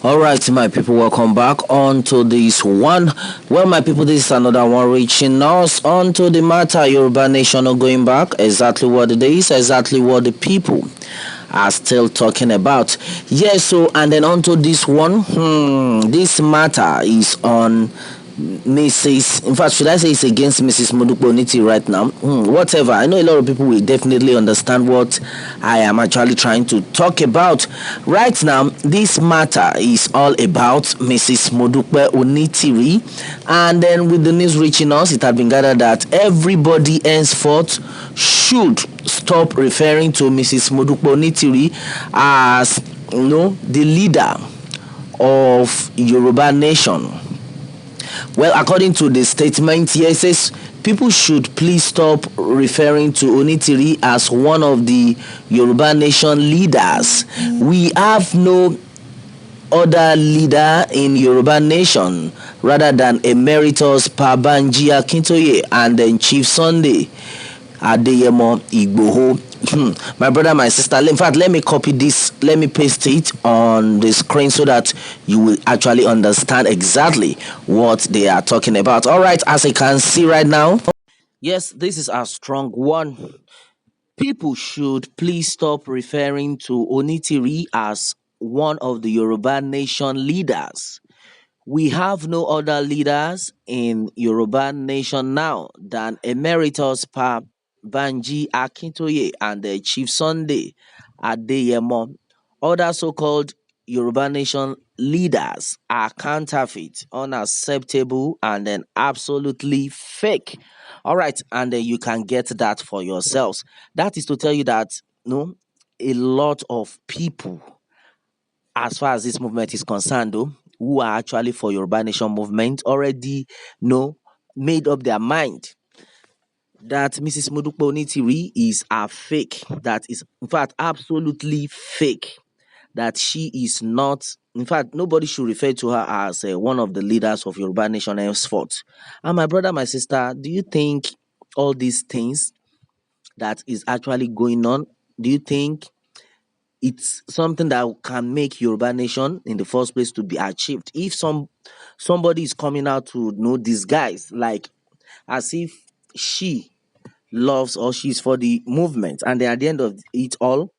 All right, my people, welcome back on to this one. Well, my people, this is another one reaching us onto the matter Yoruba Nation are going back. Exactly what it is, exactly what the people are still talking about. Yes, so and then onto this one. This matter is on Mrs. In fact, should I say it's against Mrs. Moduponiti right now? Whatever. I know a lot of people will definitely understand what I am actually trying to talk about. Right now, this matter is all about Mrs. Modupe Onitiri. And then with the news reaching us, it had been gathered that everybody henceforth should stop referring to Mrs. Modupe Onitiri as the leader of Yoruba nation. Well, according to the statement here, it says people should please stop referring to Onitiri as one of the Yoruba nation leaders. We have no other leader in Yoruba nation rather than Emeritus Pabanji Akintoye and then Chief Sunday Adeyemo Igboho. My brother, my sister, in fact, let me copy this, let me paste it on the screen so that you will actually understand exactly what they are talking about. All right, as you can see right now, yes, this is a strong one. People should please stop referring to Onitiri as one of the Yoruba nation leaders. We have no other leaders in Yoruba nation now than Emeritus Pa Banji Akintoye and the Chief Sunday Adeyemo. Other so-called Yoruba nation leaders are counterfeit, unacceptable, and then absolutely fake. All right, and then you can get that for yourselves. That is to tell you that a lot of people, as far as this movement is concerned, though, who are actually for Yoruba Nation movement already made up their mind that Mrs. Modupe Onitiri is a fake. That is, in fact, absolutely fake. That she is not. In fact, nobody should refer to her as one of the leaders of Yoruba Nation henceforth. And my brother, my sister, do you think all these things that is actually going on? Do you think it's something that can make Yoruba nation in the first place to be achieved? If somebody is coming out to disguise like as if she loves or she's for the movement, and then at the end of it all,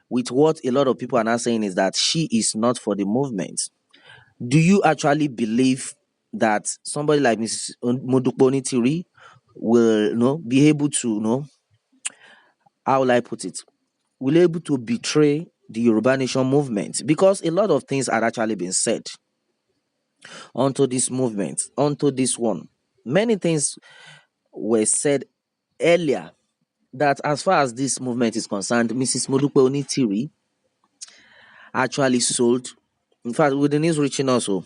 with what a lot of people are now saying is that she is not for the movement. Do you actually believe that somebody like Mrs. Modukboni Tiri will be able to how will I put it, will able to betray the Yoruba Nation movement? Because a lot of things had actually been said onto this movement, onto this one. Many things were said earlier that as far as this movement is concerned, Mrs. Modupe Onitiri actually sold, in fact, with the news reaching also,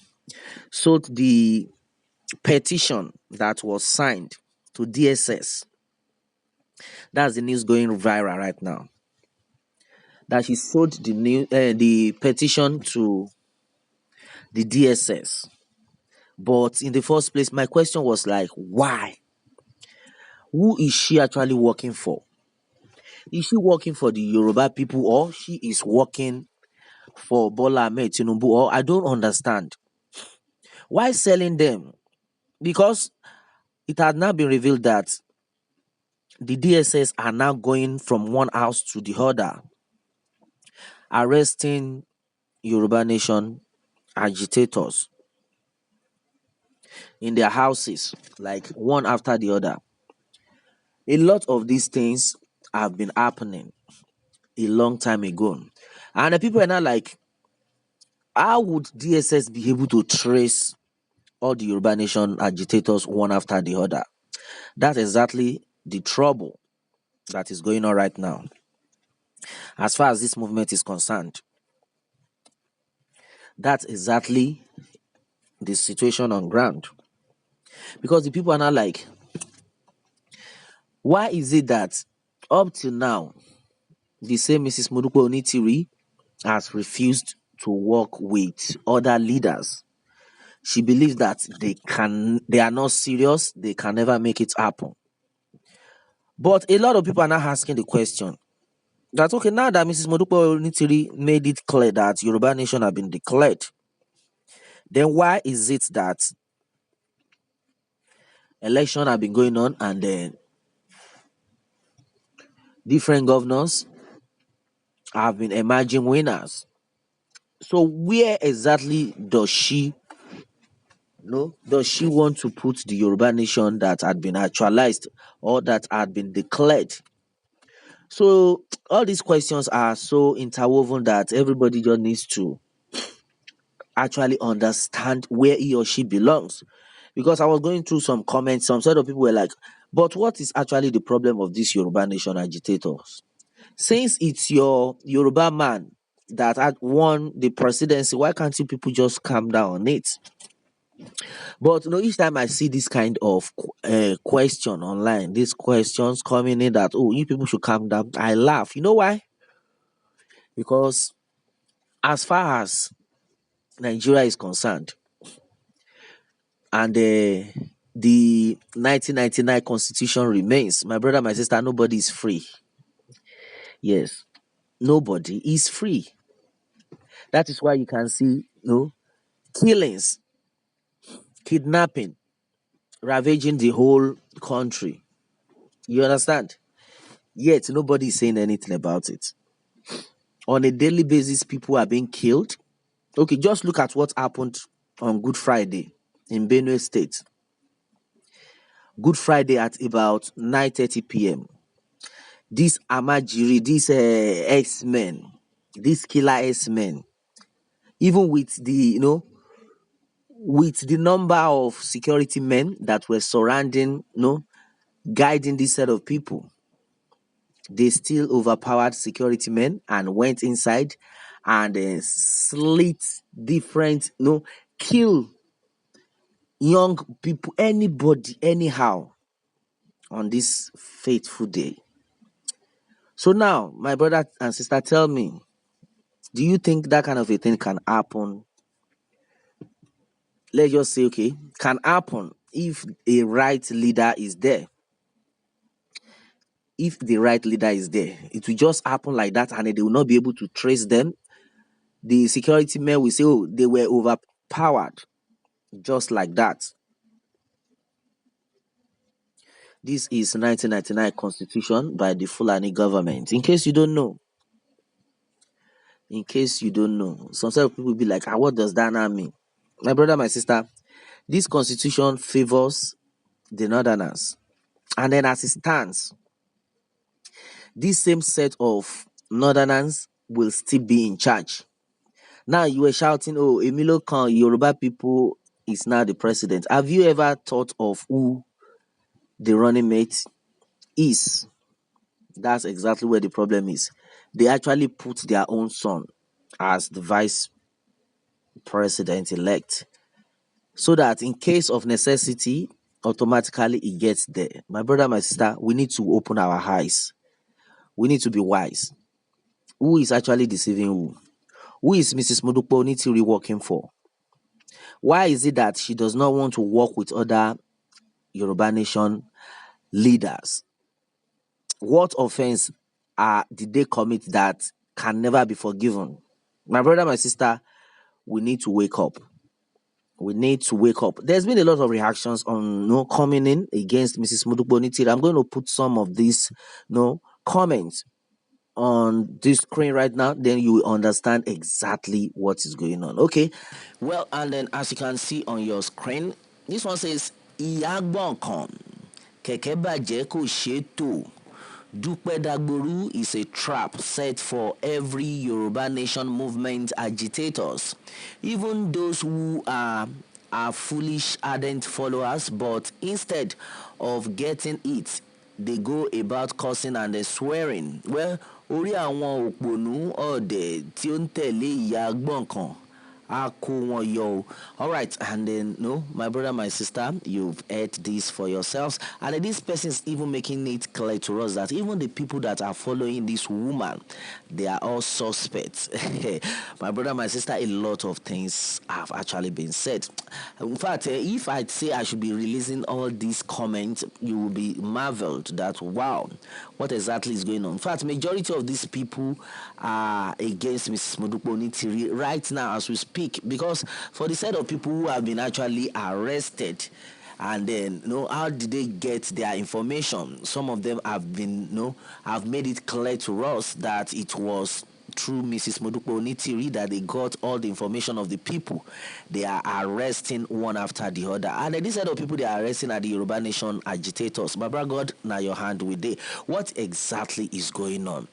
sold the petition that was signed to DSS. That's the news going viral right now. That she sold the petition to the DSS. But in the first place, my question was like, why? Who is she actually working for? Is she working for the Yoruba people, or she is working for Bola Ahmed Tinubu? Or I don't understand. Why selling them? Because it had now been revealed that the DSS are now going from one house to the other, arresting Yoruba Nation agitators in their houses, like one after the other. A lot of these things have been happening a long time ago. And the people are now like, how would DSS be able to trace all the Yoruba Nation agitators one after the other? That's exactly the trouble that is going on right now. As far as this movement is concerned, that's exactly the situation on ground. Because the people are now like, why is it that up till now, the same Mrs. Modupe Onitiri has refused to work with other leaders? She believes that they are not serious, they can never make it happen. But a lot of people are now asking the question that, okay, now that Mrs. Modupe Onitiri made it clear that Yoruba Nation have been declared, Then why is it that election have been going on and then different governors have been emerging winners? So where exactly does she want to put the Yoruba nation that had been actualized or that had been declared? So all these questions are so interwoven that everybody just needs to actually understand where he or she belongs. Because I was going through some comments, some sort of people were like, but what is actually the problem of these Yoruba nation agitators? Since it's your Yoruba man that had won the presidency, why can't you people just calm down on it? But each time I see this kind of question online, these questions coming in that, oh, you people should calm down, I laugh. You know why? Because as far as Nigeria is concerned, and the 1999 constitution remains, my brother, my sister, nobody is free. Yes, nobody is free. That is why you can see, killings, kidnapping, ravaging the whole country. You understand? Yet nobody is saying anything about it. On a daily basis, people are being killed. Okay, just look at what happened on Good Friday in Benue State. Good Friday at about 9:30 p.m. These Amajiri, these X-men, these killer X-men, even with the number of security men that were surrounding, guiding this set of people, they still overpowered security men and went inside and slit different, kill young people, anybody, anyhow, on this fateful day. So now, my brother and sister, tell me, do you think that kind of a thing can happen? Let's just say, okay, can happen if a right leader is there. If the right leader is there, it will just happen like that, and they will not be able to trace them. The security men will say, oh, they were overpowered, just like that. This is 1999 constitution by the Fulani government. In case you don't know, some sort of people will be like, what does that now mean? My brother, my sister, this constitution favors the northerners. And then as it stands, this same set of northerners will still be in charge. Now you were shouting, oh, Emilio Khan, Yoruba people is now the president. Have you ever thought of who the running mate is? That's exactly where the problem is. They actually put their own son as the vice president elect so that in case of necessity, automatically it gets there. My brother, my sister, we need to open our eyes. We need to be wise. Who is actually deceiving who? Who is Mrs. Modupe Onitiri working for? Why is it that she does not want to work with other Yoruba nation leaders? What offense did they commit that can never be forgiven? My brother, my sister, we need to wake up. We need to wake up. There's been a lot of reactions on coming in against Mrs. Modupe Onitiri. I'm going to put some of these comments on this screen right now, then you will understand exactly what is going on. Okay. Well, and then as you can see on your screen, this one says Iyagbonkan Kekeba kò ṣètò. Dupe Dagboru is a trap set for every Yoruba Nation movement agitators, even those who are foolish ardent followers, but instead of getting it, they go about cursing and swearing. Well, orí àwọn òpònú ọ̀dẹ̀ tí ó ń tẹ̀lé ìyá Gbọ̀nkan all right, and then no, my brother, my sister, you've heard this for yourselves, and then this person is even making it clear to us that even the people that are following this woman, they are all suspects. My brother, my sister, a lot of things have actually been said. In fact, if I'd say I should be releasing all these comments, you will be marveled that wow, what exactly is going on. In fact, majority of these people are against Mrs. Modupe Onitiri right now as we speak. speak, because for the set of people who have been actually arrested, and then how did they get their information? Some of them have been have made it clear to us that it was through Mrs. Modupe Onitiri that they got all the information of the people they are arresting one after the other. And this set of people they are arresting are the Yoruba Nation agitators. Baba God, now your hand with it. What exactly is going on?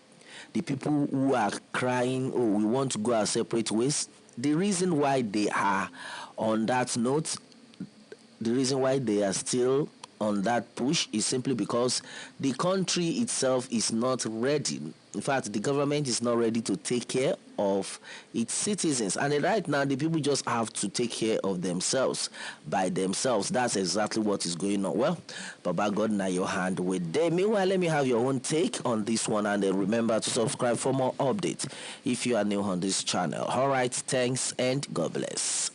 The people who are crying, oh, we want to go our separate ways. The reason why they are on that note, the reason why they are still on that push is simply because the country itself is not ready. In fact, the government is not ready to take care of its citizens, and right now the people just have to take care of themselves by themselves. That's exactly what is going on. Well, Baba God, now your hand with them. Meanwhile, let me have your own take on this one, and then remember to subscribe for more updates if you are new on this channel. All right, thanks and God bless.